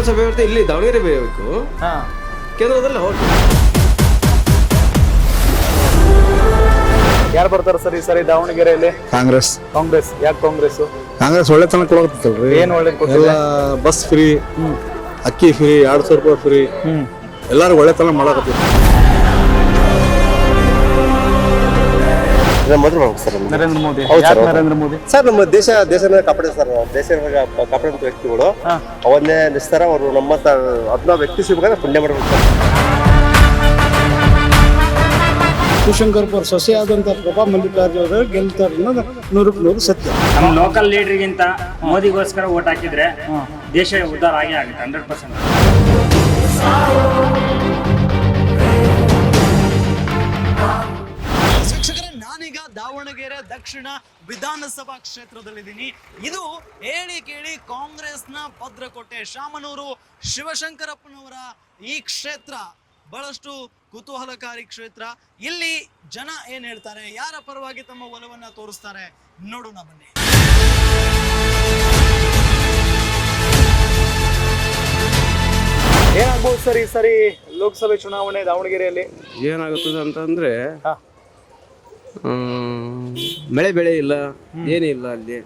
ಕಾಂಗ್ರೆಸ್ ಅಭ್ಯರ್ಥಿ ಇಲ್ಲಿ ದಾವಣಗೆರೆ ಬೇಕು, ಕೇಂದ್ರದಲ್ಲಿ ಅವ್ರು. ಯಾರು ಬರ್ತಾರೆ ಸರ್ ಈ ಸರಿ ದಾವಣಗೆರೆಯಲ್ಲಿ? ಕಾಂಗ್ರೆಸ್. ಕಾಂಗ್ರೆಸ್. ಯಾಕೆ ಕಾಂಗ್ರೆಸ್? ಕಾಂಗ್ರೆಸ್ ಒಳ್ಳೆ ತನಕ ಕೊಡಕತ್ತಲ್ರಿ. ಏನ್ ಒಳ್ಳೆ ಎಲ್ಲ ಬಸ್ ಫ್ರೀ, ಅಕ್ಕಿ ಫ್ರೀ, 200 ರೂಪಾಯಿ ಫ್ರೀ, ಎಲ್ಲಾರು ಒಳ್ಳೆ ತನಕ ಮಾಡಕತ್ತೀವಿ. ನರೇಂದ್ರ ಮೋದಿ. ನರೇಂದ್ರ ಮೋದಿ ಸರ್ ನಮ್ಮ ದೇಶನ ಕಾಪಾಡಿದ ಸರ್, ದೇಶ ಕಾಪಾಡಿದ ವ್ಯಕ್ತಿಗಳು ಅವನ್ನೇ ನಿಸ್ತಾರ. ಅವರು ನಮ್ಮ ಅದನ್ನ ವ್ಯಕ್ತಿ ಸಿಗ್ಬೇಕಾದ್ರೆ ಪುಣ್ಯ ಮಾಡಬೇಕು ಸರ್. ಶಿವಶಂಕರ್ಪುರ ಸೊಸೆ ಆದಂತ ಪ್ರಭಾ ಮಲ್ಲಿಕಾರ್ಜುನ ಅವರು ಗೆಲ್ತಾರೆ ಅನ್ನೋದು 100% ಸತ್ಯ. ನಮ್ಮ ಲೋಕಲ್ ಲೀಡರ್ಗಿಂತ ಮೋದಿಗೋಸ್ಕರ ಓಟ್ ಹಾಕಿದ್ರೆ ದೇಶ ಉದ್ಧಾರ ಆಗೇ ಆಗುತ್ತೆ 100%. ಶಿಕ್ಷಕರೇ, ನಾನೀಗ ದಾವಣಗೆರೆ ದಕ್ಷಿಣ ವಿಧಾನಸಭಾ ಕ್ಷೇತ್ರದಲ್ಲಿದ್ದೀನಿ. ಇದು ಹೇಳಿ ಕೇಳಿ ಕಾಂಗ್ರೆಸ್ನ ಭದ್ರಕೋಟೆ, ಶಾಮನೂರು ಶಿವಶಂಕರಪ್ಪನವರ ಈ ಕ್ಷೇತ್ರ ಬಹಳಷ್ಟು ಕುತೂಹಲಕಾರಿ ಕ್ಷೇತ್ರ. ಇಲ್ಲಿ ಜನ ಏನ್ ಹೇಳ್ತಾರೆ, ಯಾರ ಪರವಾಗಿ ತಮ್ಮ ಒಲವನ್ನ ತೋರಿಸ್ತಾರೆ ನೋಡೋಣ ಬನ್ನಿ. ಏನಾಗ್ಬೋದು ಸರ್ ಈ ಸರಿ ಲೋಕಸಭೆ ಚುನಾವಣೆ ದಾವಣಗೆರೆಯಲ್ಲಿ? ಏನಾಗುತ್ತದೆ ಅಂತಂದ್ರೆ ಮಳೆ ಬೆಳೆ ಇಲ್ಲ, ಏನಿಲ್ಲ ಅಲ್ಲಿ.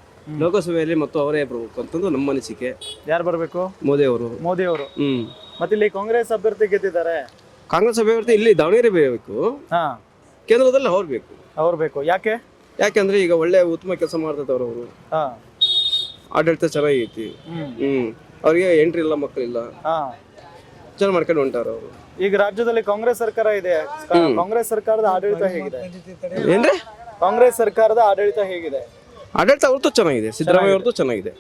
ಲೋಕಸಭೆಯಲ್ಲಿ ಮತ್ತು ಅವರೇ ಬರ್ಬೇಕು ಅಂತಂದು ನಮ್ಮ ಅನಿಸಿಕೆ. ಯಾರು ಬರ್ಬೇಕು? ಮೋದಿ ಅವರು. ಮೋದಿ ಅವರು. ಮತ್ತೆ ಇಲ್ಲಿ ಕಾಂಗ್ರೆಸ್ ಅಭ್ಯರ್ಥಿ ಗೆದ್ದಿದ್ದಾರೆ. ಕಾಂಗ್ರೆಸ್ ಅಭ್ಯರ್ಥಿ ಇಲ್ಲಿ ದಾವಣಗೆರೆ ಬೇಕು, ಕೇಂದ್ರದಲ್ಲಿ ಅವ್ರು ಬೇಕು. ಅವ್ರು ಬೇಕು. ಯಾಕೆ? ಯಾಕಂದ್ರೆ ಈಗ ಒಳ್ಳೆ ಉತ್ತಮ ಕೆಲಸ ಮಾಡ್ತಾರೆ ಅವರು. ಆಡಳಿತ ಚೆನ್ನಾಗೈತಿ. ಅವ್ರಿಗೆ ಎಂಟ್ರಿ ಇಲ್ಲ, ಮಕ್ಕಳಿಲ್ಲ, ಚೆನ್ನಾಗಿ ಮಾಡ್ಕೊಂಡು ಹೊಂಟಾರ ಅವರು. ಈಗ ರಾಜ್ಯದಲ್ಲಿ ಕಾಂಗ್ರೆಸ್ ಸರ್ಕಾರ ಇದೆ. ಕಾಂಗ್ರೆಸ್ ಸರ್ಕಾರದ ಆಡಳಿತ ಹೇಗಿದೆ? ಏನ್ರಿ? ಕಾಂಗ್ರೆಸ್ ಸರ್ಕಾರದ ಆಡಳಿತ ಹೇಗಿದೆ? ಆಡಳಿತ ಅವ್ರದ್ದು ಚೆನ್ನಾಗಿದೆ, ಸಿದ್ದರಾಮಯ್ಯ ಅವ್ರದ್ದು ಚೆನ್ನಾಗಿದೆ.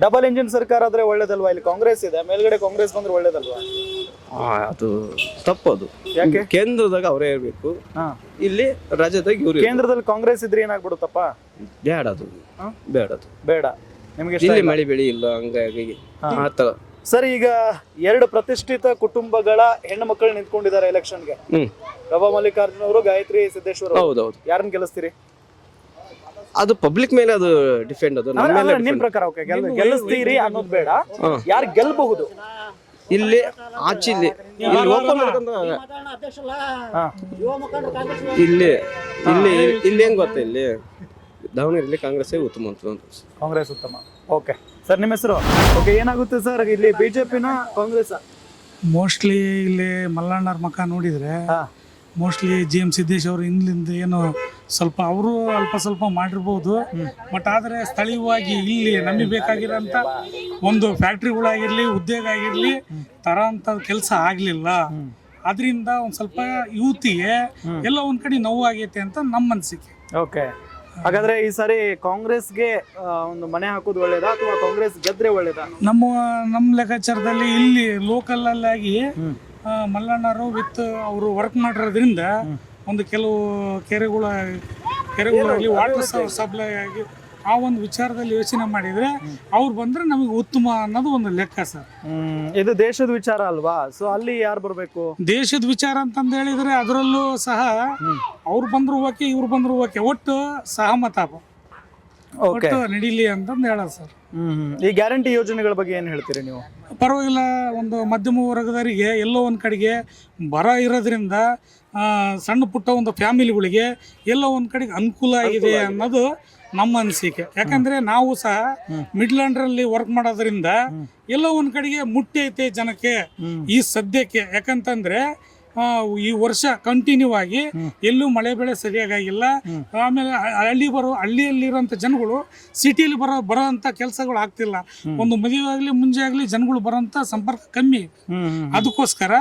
ಡಬಲ್ ಇಂಜಿನ್ ಸರ್ಕಾರ ಆದ್ರೆ ಒಳ್ಳೇದಲ್ವಾ? ಇಲ್ಲಿ ಕಾಂಗ್ರೆಸ್ ಇದೆ, ಮೇಲ್ಗಡೆ ಕಾಂಗ್ರೆಸ್ ಬಂದ್ರೆ ಒಳ್ಳೇದಲ್ವಾ? ಅದು ತಪ್ಪದು. ಯಾಕೆ? ಕೇಂದ್ರದಾಗ ಅವರೇ ಇರ್ಬೇಕು, ಇಲ್ಲಿ ರಾಜ್ಯದಾಗ ಇವ್ರು. ಕೇಂದ್ರದಲ್ಲಿ ಕಾಂಗ್ರೆಸ್ ಇದ್ರೆ ಏನಾಗ್ಬಿಡುತ್ತಪ್ಪ? ಬೇಡ, ಅದು ಬೇಡ. ನಿಮ್ಗೆ ಇಲ್ಲಿ ಮಳೆ ಬೆಳಿ ಇಲ್ಲ, ಹಂಗಾಗಿ ಆತರ. ಸರ್, ಈಗ 2 ಪ್ರತಿಷ್ಠಿತ ಕುಟುಂಬಗಳ ಹೆಣ್ಣು ಮಕ್ಕಳು ನಿಂತ್ಕೊಂಡಿದ್ದಾರೆ ಎಲೆಕ್ಷನ್ಗೆ. ಪ್ರಭಾ ಮಲ್ಲಿಕಾರ್ಜುನ ಅವರು, ಗಾಯತ್ರಿ ಸಿದ್ದೇಶ್ವರ. ಹೌದೌದು. ಯಾರನ್ನ ಗೆಲ್ಲಿಸ್ತೀರಿ? ಅದು ಪಬ್ಲಿಕ್ ಮೇಲೆ ಅದು ಡಿಪೆಂಡ್. ಅದು ನಿಮ್ ಪ್ರಕಾರ ಗೆಲ್ಲಿಸ್ತೀರಿ ಅನ್ನೋದು ಬೇಡ, ಯಾರು ಗೆಲ್ಲಬಹುದು ಇಲ್ಲಿ ಆಚೆ ಇಲ್ಲಿ ಇಲ್ಲಿ ಇಲ್ಲಿ ಇಲ್ಲಿ ಹೆಂಗ್ ಗೊತ್ತಾ, ಇಲ್ಲಿ ದಾವಣಗೆರೆಯಲ್ಲಿ ಕಾಂಗ್ರೆಸ್ ಉತ್ತಮ ಅಂತ. ಕಾಂಗ್ರೆಸ್ ಉತ್ತಮ. ಓಕೆ ಸರ್, ನಿಮ್ಮ ಹೆಸರು? ಓಕೆ, ಏನಾಗುತ್ತೆ ಸರ್ ಇಲ್ಲಿ ಬಿಜೆಪಿನ ಕಾಂಗ್ರೆಸ್? ಮೋಸ್ಟ್ಲಿ ಇಲ್ಲಿ ಮಲ್ಲಣ್ಣರ ಮಕ್ಕ ನೋಡಿದ್ರೆ ಮೋಸ್ಟ್ಲಿ GM ಸಿದ್ದೇಶ್ ಅವರು ಇಂಗ್ಲಿಂದ ಏನು ಸ್ವಲ್ಪ ಅವರು ಅಲ್ಪ ಸ್ವಲ್ಪ ಮಾಡಿರ್ಬೋದು. ಬಟ್ ಆದರೆ ಸ್ಥಳೀಯವಾಗಿ ಇಲ್ಲಿ ನಮಗೆ ಬೇಕಾಗಿರೋಂಥ ಒಂದು ಫ್ಯಾಕ್ಟ್ರಿಗಳಾಗಿರ್ಲಿ, ಉದ್ಯೋಗ ಆಗಿರಲಿ ತರೋಂಥ ಕೆಲಸ ಆಗಲಿಲ್ಲ. ಅದರಿಂದ ಒಂದು ಸ್ವಲ್ಪ ಯೂತಿಗೆ ಎಲ್ಲ ಒಂದು ಕಡೆ ನೋವು ಆಗೈತೆ ಅಂತ ನಮ್ಮ ಅನಿಸಿಕೆ. ಓಕೆ, ಹಾಗಾದ್ರೆ ಈ ಸಾರಿ ಕಾಂಗ್ರೆಸ್ಗೆ ಒಂದು ಮನೆ ಹಾಕೋದು ಒಳ್ಳೇದಾ ಅಥವಾ ಕಾಂಗ್ರೆಸ್ ಗೆದ್ರೆ ಒಳ್ಳೇದಾ? ನಮ್ಮ ಲೆಕ್ಕಾಚಾರದಲ್ಲಿ ಇಲ್ಲಿ ಲೋಕಲ್ಲಾಗಿ ಮಲ್ಲಣ್ಣರು ವಿತ್ ಅವರು ವರ್ಕ್ ಮಾಡಿರೋದ್ರಿಂದ ಒಂದು ಕೆಲವು ಕೆರೆಗಳಲ್ಲಿ ವಾಟರ್ ಸಪ್ಲೈ ಆಗಿ ಆ ಒಂದು ವಿಚಾರದಲ್ಲಿ ಯೋಚನೆ ಮಾಡಿದ್ರೆ ಅವ್ರು ಬಂದ್ರೆ ನಮಗೆ ಉತ್ತಮ ಅನ್ನೋದು ಒಂದು ಲೆಕ್ಕ ಸರ್. ಇದು ದೇಶದ ವಿಚಾರ ಅಲ್ವಾ? ಸೊ ಅಲ್ಲಿ ಯಾರು ಬರ್ಬೇಕು? ದೇಶದ ವಿಚಾರ ಅಂತಂದು ಹೇಳಿದ್ರೆ ಅದರಲ್ಲೂ ಸಹ ಅವ್ರು ಬಂದ್ರು ಓಕೆ, ಇವ್ರು ಬಂದ್ರು ಓಕೆ, ಒಟ್ಟು ಸಹಮತ ಒಟ್ಟು ನಡೀಲಿ ಅಂತಂದು ಹೇಳೋದು ಸರ್. ಈ ಗ್ಯಾರಂಟಿ ಯೋಜನೆಗಳ ಬಗ್ಗೆ ಏನು ಹೇಳ್ತೀರಿ ನೀವು? ಪರವಾಗಿಲ್ಲ, ಒಂದು ಮಧ್ಯಮ ವರ್ಗದವರಿಗೆ ಎಲ್ಲೋ ಒಂದು ಕಡೆಗೆ ಬರ ಇರೋದ್ರಿಂದ ಸಣ್ಣ ಪುಟ್ಟ ಒಂದು ಫ್ಯಾಮಿಲಿಗಳಿಗೆ ಎಲ್ಲೋ ಒಂದು ಕಡೆಗೆ ಅನುಕೂಲ ಆಗಿದೆ ಅನ್ನೋದು ನಮ್ಮ ಅನಿಸಿಕೆ. ಯಾಕಂದ್ರೆ ನಾವು ಸಹ ಮಿಡ್ಲ್ಯಾಂಡ್ರಲ್ಲಿ ವರ್ಕ್ ಮಾಡೋದ್ರಿಂದ ಎಲ್ಲೋ ಒಂದು ಕಡೆಗೆ ಮುಟ್ಟೈತೆ ಜನಕ್ಕೆ ಈ ಸದ್ಯಕ್ಕೆ. ಯಾಕಂತಂದ್ರೆ ಈ ವರ್ಷ ಕಂಟಿನ್ಯೂ ಆಗಿ ಎಲ್ಲೂ ಮಳೆ ಬೆಳೆ ಸರಿಯಾಗಿಲ್ಲ. ಆಮೇಲೆ ಹಳ್ಳಿಯಲ್ಲಿರುವಂಥ ಜನಗಳು ಸಿಟಿಯಲ್ಲಿ ಬರೋಂಥ ಕೆಲಸಗಳು ಆಗ್ತಿಲ್ಲ. ಒಂದು ಮದುವೆ ಆಗಲಿ ಮುಂಜೆ ಆಗಲಿ ಜನಗಳು ಬರೋಂಥ ಸಂಪರ್ಕ ಕಮ್ಮಿ. ಅದಕ್ಕೋಸ್ಕರ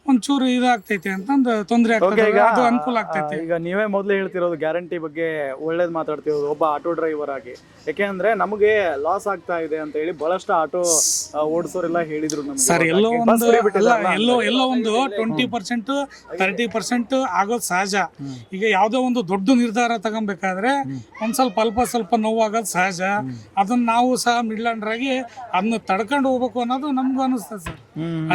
ಒಂಚೂರು ಇದಾಗ್ತೈತೆ ಅಂತಂದು ತೊಂದರೆ ಆಗ್ತದೆ, ಅದು ಅನುಕೂಲ ಆಗ್ತೈತೆ. ಈಗ ನೀವೇ ಮೊದಲೇ ಹೇಳ್ತಿರೋದು ಗ್ಯಾರಂಟಿ ಬಗ್ಗೆ ಒಳ್ಳೇದು ಮಾತಾಡ್ತಿರೋದು ಒಬ್ಬ ಆಟೋ ಡ್ರೈವರ್ ಆಗಿ. ಯಾಕೆಂದ್ರೆ ನಮಗೆ ಲಾಸ್ ಆಗ್ತಾ ಇದೆ ಅಂತ ಹೇಳಿ ಬಹಳಷ್ಟು ಆಟೋ ಓಡಿಸೋರೆಲ್ಲ ಹೇಳಿದ್ರು ಸರ್. ಎಲ್ಲೋ ಒಂದು 20% 30% ಆಗೋದು ಸಹಜ. ಈಗ ಯಾವುದೋ ಒಂದು ದೊಡ್ಡ ನಿರ್ಧಾರ ತಗೊಬೇಕಾದ್ರೆ ಒಂದ್ ಸ್ವಲ್ಪ ನೋವಾಗೋದು ಸಹಜ. ಅದನ್ನ ನಾವು ಸಹ ಮಿಡ್ಲ್ಯಾಂಡರ್ ಆಗಿ ಅದನ್ನ ತಡ್ಕೊಂಡು ಹೋಗ್ಬೇಕು ಅನ್ನೋದು ನಮ್ಗೂ ಅನಿಸ್ತದೆ ಸರ್,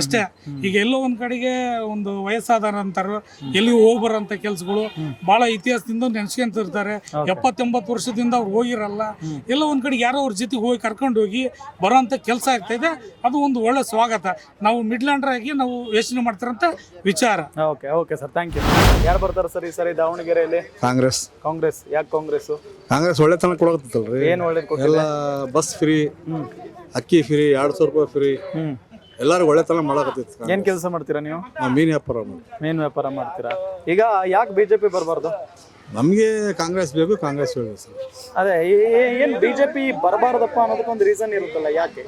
ಅಷ್ಟೇ. ಈಗ ಎಲ್ಲೋ ಒಂದ್ ಕಡೆಗೆ ಒಂದು ವಯಸ್ಸಾದ ನಂತರ ಎಲ್ಲಿ ಹೋಗ್ಬರೋಂಥ ಕೆಲಸಗಳು ಭಾಳ ಇತಿಹಾಸದಿಂದ ನೆನೆಸ್ಕೊಂತಿರ್ತಾರೆ. 70-80 ವರ್ಷದಿಂದ ಅವ್ರು ಹೋಗಿರಲ್ಲ. ಎಲ್ಲ ಒಂದು ಕಡೆ ಯಾರೋ ಅವ್ರ ಜೊತೆಗೆ ಹೋಗಿ ಕರ್ಕೊಂಡು ಹೋಗಿ ಬರೋಂಥ ಕೆಲಸ ಆಗ್ತಾಯಿದೆ. ಅದು ಒಂದು ಒಳ್ಳೆ ಸ್ವಾಗತ. ನಾವು ಮಿಡ್ಲ್ಯಾಂಡರ್ ಆಗಿ ನಾವು ಯೋಚನೆ ಮಾಡ್ತಾರಂತ ವಿಚಾರ. Okay okay sir, thank you. ಯಾರು ಬರ್ತಾರೆ ಸರ್ ಈ ಸರಿ ದಾವಣಗೆರೆಯಲ್ಲಿ? ಕಾಂಗ್ರೆಸ್. ಕಾಂಗ್ರೆಸ್. ಯಾಕೆ ಕಾಂಗ್ರೆಸ್? ಕಾಂಗ್ರೆಸ್ ಒಳ್ಳೆತನ ಕೊಡಕತ್ತಲ್ರಿ. ಏನು ಒಳ್ಳೇದು? ಎಲ್ಲ ಬಸ್ ಫ್ರೀ, ಅಕ್ಕಿ ಫ್ರೀ, 200 ರೂಪಾಯಿ ಫ್ರೀ, ಎಲ್ಲಾರು ಒಳ್ಳೆತನ ಮಾಡಕತ್ತಿತ್ತು. ಏನ್ ಕೆಲಸ ಮಾಡ್ತೀರಾ ನೀವು? ಮೀನು ವ್ಯಾಪಾರ. ಮೀನು ವ್ಯಾಪಾರ ಮಾಡ್ತೀರಾ. ಈಗ ಯಾಕೆ ಬಿಜೆಪಿ ಬರಬಾರ್ದು? ನಮಗೆ ಕಾಂಗ್ರೆಸ್ ಬೇಕು, ಕಾಂಗ್ರೆಸ್ ಬೇಕು ಸರ್. ಅದೇ ಏನ್ ಬಿಜೆಪಿ ಬರಬಾರ್ದಪ್ಪ ಅನ್ನೋದಕ್ಕೊಂದು ರೀಸನ್ ಇರುತ್ತಲ್ಲ, ಯಾಕೆ?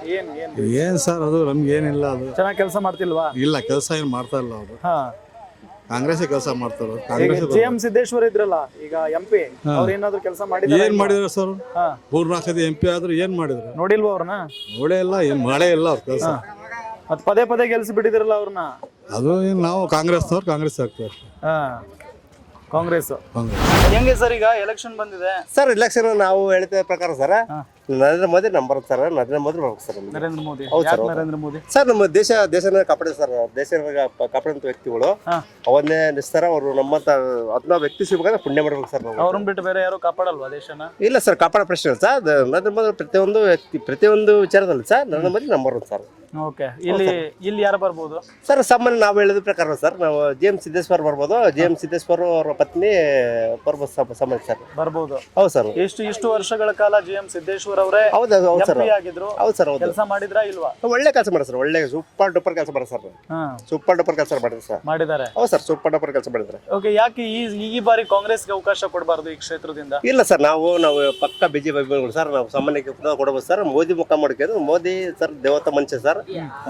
ಏನ್ ಸರ್ ಅದು ನಮ್ಗೆ ಏನಿಲ್ಲ. ಅದು ಚೆನ್ನಾಗಿ ಕೆಲಸ ಮಾಡ್ತಿಲ್ವಾ? ಇಲ್ಲ, ಕೆಲಸ ಏನು ಮಾಡ್ತಾ ಇಲ್ಲ. ಅದು ಕಾಂಗ್ರೆಸ್ ಕೆಲಸ ಮಾಡ್ತಾರ. GM ಸಿದ್ದೇಶ್ವರ್ ಇದ್ರಲ್ಲ, ಈಗ MP, ಅವ್ರ ಏನಾದ್ರು ಕೆಲಸ ಮಾಡಿದ್ರು? ಏನ್ ಮಾಡಿದ್ರು ಸರ್? 3-4 MP ಆದ್ರೂ ಏನ್ ಮಾಡಿದ್ರು? ನೋಡಿಲ್ವಾ ಅವ್ರನ್ನ? ನೋಡೇ ಇಲ್ಲ, ಏನ್ ಮಾಡೇ ಇಲ್ಲ ಅವ್ರ ಕೆಲಸ. ಮತ್ ಪದೇ ಪದೇ ಗೆಲ್ಸಿ ಬಿಟ್ಟಿದ್ರಲ್ಲ ಅವ್ರನ್ನ. ಅದು ನಾವು ಕಾಂಗ್ರೆಸ್ನವ್ರು ಕಾಂಗ್ರೆಸ್ ಆಗ್ತೀವಿ. ಕಾಂಗ್ರೆಸ್ ಹೆಂಗೆ ಸರ್? ಈಗ ಎಲೆಕ್ಷನ್ ಬಂದಿದೆ ಸರ್. ಎಲೆಕ್ಷನ್ ನಾವು ಹೇಳ್ತಿದ್ದ ಪ್ರಕಾರ sir, Narendra Modi number sir. Narendra Modi ಬರ್ಬೇಕು ಸರ್. ನರೇಂದ್ರ ಮೋದಿ. ಹೌದು ಸರ್. ನರೇಂದ್ರ ಮೋದಿ ಸರ್ ನಮ್ಮ ದೇಶನ ಕಾಪಾಡಿದ ಸರ್. ದೇಶನ ಕಾಪಾಡಿದಂತ ವ್ಯಕ್ತಿಗಳು ಅವನ್ನೇ ನಿಸ್ತಾರ. ಅವರು ನಮ್ಮಂತ ಅದನ್ನ ವ್ಯಕ್ತಿ ಸಿಗ್ಬೇಕಾದ್ರೆ ಪುಣ್ಯ ಮಾಡ್ಬೇಕು ಸರ್. ನಾವು ಅವ್ರನ್ನ ಬಿಟ್ಟು ಬೇರೆ ಯಾರು ಕಾಪಾಡಲ್ವಾ ದೇಶನ? ಇಲ್ಲ ಸರ್, ಕಾಪಾಡೋ ಪ್ರಶ್ನೆ ಇಲ್ಲ ಸರ್. ನರೇಂದ್ರ ಮೋದಿ ಪ್ರತಿಯೊಂದು ವ್ಯಕ್ತಿ, ಪ್ರತಿಯೊಂದು ವಿಚಾರದಲ್ಲಿ sir Narendra Modi number 1 sir. Okay. ಇಲ್ಲಿ ಯಾರು ಬರ್ಬೋದು ಸರ್? ಸಾಮಾನ್ಯ ನಾವು ಹೇಳಿದ ಪ್ರಕಾರ ಸರ್, ನಾವು GM ಸಿದ್ದೇಶ್ವರ್ ಬರ್ಬೋದು. GM ಸಿದ್ದೇಶ್ವರ್ ಅವರ ಪತ್ನಿ ಬರ್ಬೋದು ಸಾಮಾನ್ಯ ಸರ್. ಬರ್ಬೋದು. ಹೌದು ಸರ್. ಇಷ್ಟು ವರ್ಷಗಳ ಕಾಲ GM ಸಿದ್ದೇಶ್ವರ್ ಅವರೇ ಹೌದು ಸರ್ ಆಗಿದ್ರು. ಹೌದು ಸರ್. ಹೌದು. ಕೆಲಸ ಮಾಡಿದ್ರಾ ಇಲ್ವಾ? ಒಳ್ಳೆ ಕೆಲಸ ಮಾಡಿ ಸರ್. ಒಳ್ಳೆ ಸೂಪರ್ ಡೂಪರ್ ಕೆಲಸ ಮಾಡಿ ಸರ್. ಸೂಪರ್ ಡೂಪರ್ ಕೆಲಸ ಮಾಡಿದ್ರು ಸರ್. ಮಾಡಿದ್ದಾರೆ. ಹೌದು ಸರ್, ಸೂಪರ್ ಡೂಪರ್ ಕೆಲಸ ಮಾಡಿದ್ರೆ. ಓಕೆ. ಯಾಕೆ ಈ ಬಾರಿ ಕಾಂಗ್ರೆಸ್ಗೆ ಅವಕಾಶ ಕೊಡಬಾರ್ದು ಈ ಕ್ಷೇತ್ರದಿಂದ? ಇಲ್ಲ ಸರ್, ನಾವು ಪಕ್ಕ ಬಿಜೆಪಿ ಅಭಿಮಾನಿಗಳು ಸರ್. ನಾವು ಸಾಮಾನ್ಯಕ್ಕೆ ಕೊಡಬಹುದು ಸರ್. ಮೋದಿ ಮುಖ ಮಾಡ್ಕೊಂಡು, ಮೋದಿ ಸರ್ ದೇವತಾ ಮನುಷ್ಯ ಸರ್.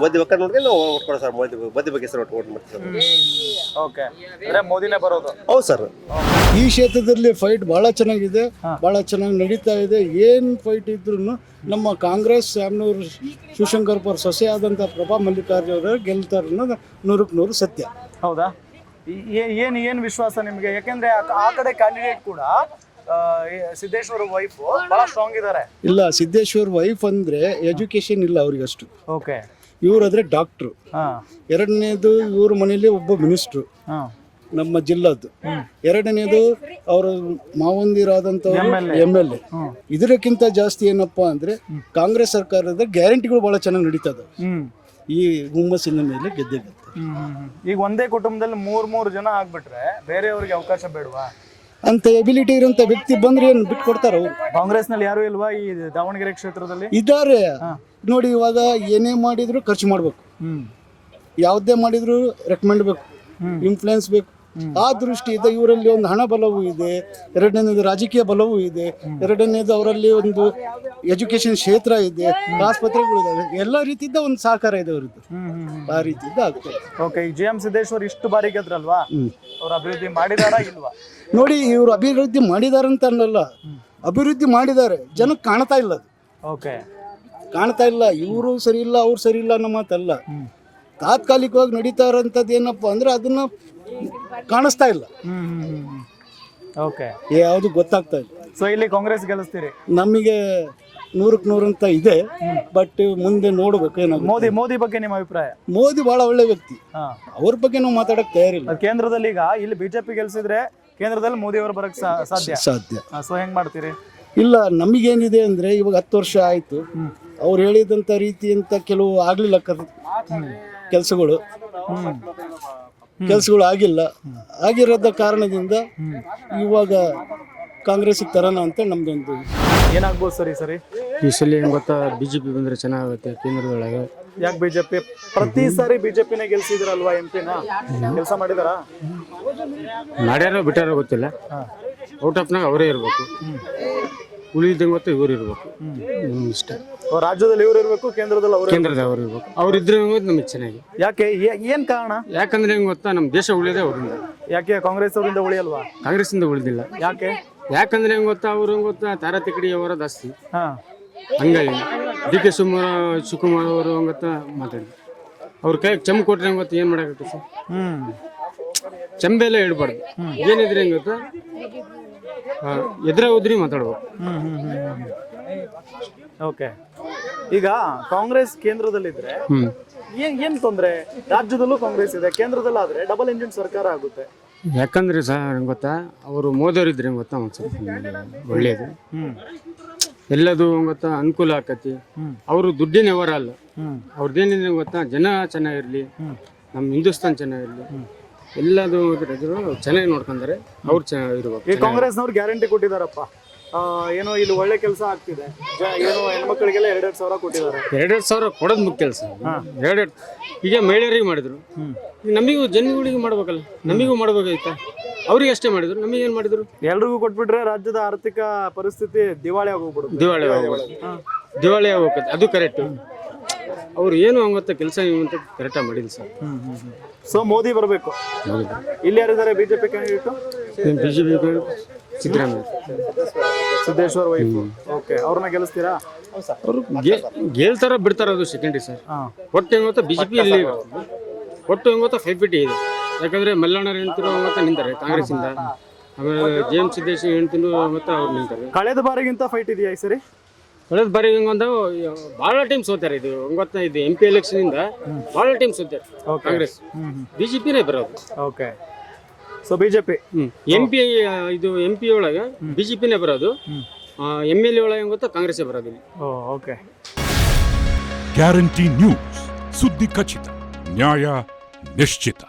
ಮೋದಿ ಮುಖ ನೋಡ್ಕೊಂಡು ನಾವು ಓಟ್ ಕೊಡೋ ಸರ್. ಮೋದಿ ಬಗ್ಗೆ ಸರ್ ಓಟ್ ಮಾಡ್ತೀವಿ ಸರ್. ಓಕೆ. ಅಂದ್ರೆ ಮೋದಿನೇ ಬರೋದು. ಹೌದು ಸರ್. ಈ ಕ್ಷೇತ್ರದಲ್ಲಿ ಫೈಟ್ ಬಹಳ ಚೆನ್ನಾಗಿದೆ, ಬಹಳ ಚೆನ್ನಾಗಿ ನಡೀತಾ ಇದೆ. ಏನು ಫೈಟ್ ಇದ್ರೂ ನಮ್ಮ ಕಾಂಗ್ರೆಸ್ ಶಾಮನೂರು ಶಿವಶಂಕರಪ್ಪ ಅವ್ರ ಸೊಸೆ ಆದಂಥ ಪ್ರಭಾ ಮಲ್ಲಿಕಾರ್ಜುನ ಅವರು ಗೆಲ್ತಾರೆ ಅನ್ನೋದು 100ಕ್ಕೆ 100 ಸತ್ಯ. ಹೌದಾ? ಏನು ವಿಶ್ವಾಸ ನಿಮಗೆ? ಯಾಕೆಂದ್ರೆ ಆ ಕಡೆ ಕ್ಯಾಂಡಿಡೇಟ್ ಕೂಡ ಸಿದ್ದೇಶ್ವರ ವೈಫ್ ಬಹಳ ಸ್ಟ್ರಾಂಗ್ ಇದ್ದಾರೆ. ಇಲ್ಲ, ಸಿದ್ದೇಶ್ವರ್ ವೈಫ್ ಅಂದ್ರೆ ಎಜುಕೇಶನ್ ಇಲ್ಲ ಅವ್ರಿಗಷ್ಟು. ಓಕೆ. ಇವರಾದ್ರೆ ಡಾಕ್ಟ್ರು. ಎರಡನೇದು ಇವ್ರ ಮನೇಲಿ ಒಬ್ಬ ಮಿನಿಸ್ಟ್ರು ನಮ್ಮ ಜಿಲ್ಲಾದ್ದು. ಎರಡನೇದು ಅವರ ಮಾವಂದಿರಾದಂಥ MLA. ಇದಕ್ಕಿಂತ ಜಾಸ್ತಿ ಏನಪ್ಪಾ ಅಂದ್ರೆ ಕಾಂಗ್ರೆಸ್ ಸರ್ಕಾರದ ಗ್ಯಾರಂಟಿಗಳು ಬಹಳ ಚೆನ್ನಾಗಿ ನಡೀತದೆ. ಈ ಹುಮ್ಮಸ್ಸಿನ ಮೇಲೆ ಗೆದ್ದೆ. ಈಗ ಒಂದೇ ಕುಟುಂಬದಲ್ಲಿ 3 ಜನ ಆಗ್ಬಿಟ್ರೆ ಬೇರೆಯವ್ರಿಗೆ ಅವಕಾಶ ಬೇಡವಾ? ಅಂತ ಎಬಿಲಿಟಿ ಇರೋಂಥ ವ್ಯಕ್ತಿ ಬಂದ್ರೆ ಏನು ಬಿಟ್ಕೊಡ್ತಾರ ಅವ್ರು? ಕಾಂಗ್ರೆಸ್ ನಲ್ಲಿ ಯಾರು ಇಲ್ವಾ ಈ ದಾವಣಗೆರೆ ಕ್ಷೇತ್ರದಲ್ಲಿ? ಇದ್ದಾರೆ ನೋಡಿ. ಇವಾಗ ಏನೇ ಮಾಡಿದ್ರು ಖರ್ಚು ಮಾಡ್ಬೇಕು, ಯಾವುದೇ ಮಾಡಿದ್ರು ರೆಕಮೆಂಡ್ ಬೇಕು, ಇನ್ಫ್ಲುಯೆನ್ಸ್ ಬೇಕು. ಆ ದೃಷ್ಟಿಯಿಂದ ಇವರಲ್ಲಿ ಒಂದು ಹಣ ಬಲವೂ ಇದೆ. ಎರಡನೇದು ರಾಜಕೀಯ ಬಲವೂ ಇದೆ. ಎರಡನೇದು ಅವರಲ್ಲಿ ಒಂದು ಎಜುಕೇಶನ್ ಕ್ಷೇತ್ರ ಇದೆ, ಆಸ್ಪತ್ರೆಗಳಿದಾವೆ. ಎಲ್ಲ ರೀತಿಯಿಂದ ಒಂದು ಸಹಕಾರ ಇದೆ ಅವರದ್ದು. ಆ ರೀತಿಯಿಂದ ಆಗ್ತದೆ. ಓಕೆ. ಈ GM ಸಿದ್ದೇಶ್ವರ್ ಇಷ್ಟು ಬಾರಿ ಗೆದ್ರಲ್ವಾ, ಅವ್ರು ಅಭಿವೃದ್ಧಿ ಮಾಡಿದಾರಾ ಇಲ್ವಾ? ನೋಡಿ, ಇವರು ಅಭಿವೃದ್ಧಿ ಮಾಡಿದಾರಂತ ಅನ್ನಲ್ಲ, ಅಭಿವೃದ್ಧಿ ಮಾಡಿದ್ದಾರೆ, ಜನಕ್ಕೆ ಕಾಣ್ತಾ ಇಲ್ಲ. ಓಕೆ. ಕಾಣ್ತಾ ಇಲ್ಲ. ಇವರು ಸರಿ ಇಲ್ಲ, ಅವ್ರು ಸರಿ ಇಲ್ಲ ಅನ್ನೋ ಮಾತಲ್ಲ. ತಾತ್ಕಾಲಿಕವಾಗಿ ನಡೀತಾ ಇರೋಂಥದ್ದು ಏನಪ್ಪ ಅಂದ್ರೆ ಅದನ್ನ ಕಾಣಿಸ್ತಾ ಇಲ್ಲ. ಓಕೆ. ಯಾವುದು ಗೊತ್ತಾಗ್ತಾ ಇಲ್ಲ. ಸೊ ಇಲ್ಲಿ ಕಾಂಗ್ರೆಸ್ ಗೆಲ್ಲಿಸ್ತೀರಿ? ನಮಗೆ 100ಕ್ಕೆ 100 ಅಂತ ಇದೆ. ಬಟ್ ಮುಂದೆ ನೋಡ್ಬೇಕು ಏನಾಗುತ್ತೆ. ಮೋದಿ ಬಗ್ಗೆ ನಿಮ್ಮ ಅಭಿಪ್ರಾಯ? ಮೋದಿ ಬಹಳ ಒಳ್ಳೆ ವ್ಯಕ್ತಿ. ಅವ್ರ ಬಗ್ಗೆ ನಾವು ಮಾತಾಡಕ್ ತಯಾರಿಲ್ಲ. ಕೇಂದ್ರದಲ್ಲಿ ಈಗ ಇಲ್ಲಿ ಬಿಜೆಪಿ ಗೆಲ್ಸಿದ್ರೆ ಕೇಂದ್ರದಲ್ಲಿ ಮೋದಿ ಅವರು ಬರಕ್ ಸಾಧ್ಯ. ಸೊ ಹೆಂಗ್ ಮಾಡ್ತೀರಿ? ಇಲ್ಲ, ನಮಗೇನಿದೆ ಅಂದ್ರೆ ಇವಾಗ 10 ವರ್ಷ ಆಯ್ತು. ಅವ್ರು ಹೇಳಿದಂತ ರೀತಿ ಅಂತ ಕೆಲವು ಆಗ್ಲಿಲ್ಲ ಕೆಲಸಗಳು ಆಗಿಲ್ಲ. ಆಗಿರೋದ ಕಾರಣದಿಂದ ಇವಾಗ ಕಾಂಗ್ರೆಸ್ ತರೋಣ ಅಂತ ನಮ್ದೊಂದು. ಏನಾಗ್ಬೋದು ಸರಿ ಸರಿ ಈ ಸಲ ಏನು ಗೊತ್ತಾ, ಬಿಜೆಪಿ ಬಂದ್ರೆ ಚೆನ್ನಾಗುತ್ತೆ ಕೇಂದ್ರದೊಳಗೆ. ಯಾಕೆ ಬಿಜೆಪಿ? ಪ್ರತಿ ಸಾರಿ ಬಿಜೆಪಿನೇ ಗೆಲ್ಸಿದ್ರಲ್ವಾ? MP-ನ ಕೆಲಸ ಮಾಡಿದಾರ? ಮಾಡ್ಯಾರೋ ಬಿಟ್ಟಾರೋ ಗೊತ್ತಿಲ್ಲ. ಔಟ್ ಆಫ್ನಾಗ ಅವರೇ ಇರಬೇಕು. ಉಳಿದಂಗೆ ಗೊತ್ತಾ ಇವ್ರು ಇರಬೇಕು. ಇಷ್ಟ ರಾಜ್ಯದಲ್ಲಿ ಇವ್ರು ಇರಬೇಕು, ಕೇಂದ್ರದಲ್ಲಿ ಅವ್ರು ಇರಬೇಕು. ಅವ್ರಿದ್ರೆ ನಮಗೆ ಚೆನ್ನಾಗಿ. ಯಾಕೆ? ಏನ್ ಕಾರಣ? ಯಾಕಂದ್ರೆ ಹೆಂಗ್ ಗೊತ್ತಾ, ನಮ್ಮ ದೇಶ ಉಳಿಯೋದೇ ಅವರಿಂದ. ಯಾಕೆ ಕಾಂಗ್ರೆಸ್ ಅವರಿಂದ ಉಳಿಯಲ್ವಾ? ಕಾಂಗ್ರೆಸ್ಸಿಂದ ಉಳಿದಿಲ್ಲ. ಯಾಕಂದ್ರೆ ಹೆಂಗ್ ಗೊತ್ತಾ, ಅವ್ರು ಹೆಂಗ್ ಗೊತ್ತಾ, ತಾರತಿಕಡಿ ಅವರ ಜಾಸ್ತಿ. ಹಂಗಾಗಿ DK ಶಿವಕುಮಾರ್ ಅವರು ಹಂಗ ಮಾತಾಡಿ ಅವ್ರ ಕೈ ಚೆಂಬು ಕೊಟ್ರೆ ಹೆಂಗ್ ಗೊತ್ತಾ ಏನ್ ಮಾಡಾಕತ್ತೆ ಸರ್? ಚೆಂಬೆಲ್ಲ ಇಡಬಾರ್ದು. ಏನಿದ್ರೆ ಹೆಂಗ್ ಗೊತ್ತಾ, ಎದುರ ಹೋದ್ರಿ ಮಾತಾಡ್ಬೇಕು. ಓಕೆ. ಈಗ ಕಾಂಗ್ರೆಸ್ ಕೇಂದ್ರದಲ್ಲಿದ್ರೆ ಏನ್ ತೊಂದ್ರೆ? ರಾಜ್ಯದಲ್ಲೂ ಕಾಂಗ್ರೆಸ್ ಇದೆ, ಕೇಂದ್ರದಲ್ಲಾದ್ರೆ ಡಬಲ್ ಇಂಜಿನ್ ಸರ್ಕಾರ ಆಗುತ್ತೆ. ಯಾಕಂದ್ರೆ ಸರ್ ಹೆಂಗ್ ಗೊತ್ತಾ, ಅವರು ಮೋದಿಯವ್ರು ಇದ್ರೆ ಗೊತ್ತಾ ಒಂದು ಸ್ವಲ್ಪ ಒಳ್ಳೇದು, ಎಲ್ಲದು ಗೊತ್ತಾ ಅನುಕೂಲ ಆಕತಿ. ಅವರು ದುಡ್ಡಿನ ವ್ಯವಹಾರ ಅಲ್ಲ, ಅವ್ರದ್ದೇನಿದೆ ಗೊತ್ತಾ, ಜನ ಚೆನ್ನಾಗಿರ್ಲಿ, ನಮ್ಮ ಹಿಂದೂಸ್ತಾನ್ ಚೆನ್ನಾಗಿರ್ಲಿ, ಎಲ್ಲದು ಚೆನ್ನಾಗಿ ನೋಡ್ಕೊಂಡ್ರೆ ಅವ್ರು ಚೆನ್ನಾಗಿರ್ಬೇಕು. ಈ ಕಾಂಗ್ರೆಸ್ನವ್ರು ಗ್ಯಾರಂಟಿ ಕೊಟ್ಟಿದಾರಪ್ಪ, ಏನೋ ಇಲ್ಲಿ ಒಳ್ಳೆ ಕೆಲಸ ಆಗ್ತಿದೆ, ಏನೋ ಹೆಣ್ಮಕ್ಳಿಗೆಲ್ಲ 2,200 ಸಾವಿರ ಕೊಟ್ಟಿದ್ದಾರೆ. 2,200 ಸಾವಿರ ಕೊಡೋದು ಮುಖ್ಯ ಕೆಲಸ. ಈಗ ಮಹಿಳೆಯರಿಗೆ ಮಾಡಿದ್ರು, ಈಗ ನಮಗೂ ಜನಗಳಿಗೆ ಮಾಡ್ಬೇಕಲ್ಲ, ನಮಗೂ ಮಾಡ್ಬೇಕಾಯ್ತಾ? ಅವ್ರಿಗೆ ಅಷ್ಟೇ ಮಾಡಿದ್ರು, ನಮಗೆ ಏನ್ ಮಾಡಿದ್ರು? ಎಲ್ರಿಗೂ ಕೊಟ್ಬಿಟ್ರೆ ರಾಜ್ಯದ ಆರ್ಥಿಕ ಪರಿಸ್ಥಿತಿ ದಿವಾಳಿ ಆಗೋಗ್ಬಿಡುತ್ತೆ. ದಿವಾಳಿ ಆಗೋಕತ್ತೆ, ಅದು ಕರೆಕ್ಟ್. ಅವ್ರು ಏನು ಹಂಗತ್ತ ಕೆಲಸ ಅಂತ ಕರೆಕ್ಟಾಗಿ ಮಾಡಿಲ್ಲ ಸರ್. ಸೊ ಮೋದಿ ಬರಬೇಕು. ಇಲ್ಲಿ ಯಾರಿದ್ದಾರೆ BJP candidate? BJP Siddaramaiah, Siddeshwara wife. Okay, ಅವ್ರನ್ನ ಗೆಲ್ಲಿಸ್ತೀರಾ? ಅವರು ಗೆಲ್ತಾರ ಬಿಡ್ತಾರ, ಅದು ಸೆಕೆಂಡ್ರಿ ಸರ್. ಒಟ್ಟು ಹೆಂಗ್ ಗೊತ್ತಾ, ಬಿಜೆಪಿ ಇಲ್ಲಿ ಒಟ್ಟು ಹೆಂಗ್ ಗೊತ್ತಾ 50-50 ಇದೆ. ಯಾಕಂದ್ರೆ ಮಲ್ಲಣ್ಣ ಹೆಣ್ತಿರು ಮತ್ತೆ ನಿಂತಾರೆ ಕಾಂಗ್ರೆಸ್ ಇಂದ, ಆಮೇಲೆ ಜೆ.ಎಂ. ಸಿದ್ದೇಶ್ ಹೆಣ್ತಿರು ಮತ್ತೆ ಅವ್ರು ನಿಂತಾರೆ. ಕಳೆದ ಬಾರಿಗಿಂತ ಫೈಟ್ ಇದೆಯಾ ಈ ಸರಿ? ಕಳೆದ ಬಾರಿ ಹಿಂಗೊಂದು ಬಹಳ ಟೈಮ್ ಸೋತಾರೆ. ಇದು ಗೊತ್ತಾ, ಇದು MP ಎಲೆಕ್ಷನ್ ಇಂದ ಬಹಳ ಟೈಮ್ ಸೋತಾರೆ ಕಾಂಗ್ರೆಸ್. ಬಿಜೆಪಿನೇ ಬರೋದು. ಓಕೆ, ಸೊ ಬಿಜೆಪಿ MP ಇದು MP ಒಳಗೆ ಬಿಜೆಪಿನೇ ಬರೋದು, MLA ಒಳಗೆ ಗೊತ್ತಾ ಕಾಂಗ್ರೆಸ್ ಬರೋದಿಲ್ಲ. ಓಕೆ. ಗ್ಯಾರಂಟಿ ನ್ಯೂಸ್, ಸುದ್ದಿ ಖಚಿತ, ನ್ಯಾಯ ನಿಶ್ಚಿತ.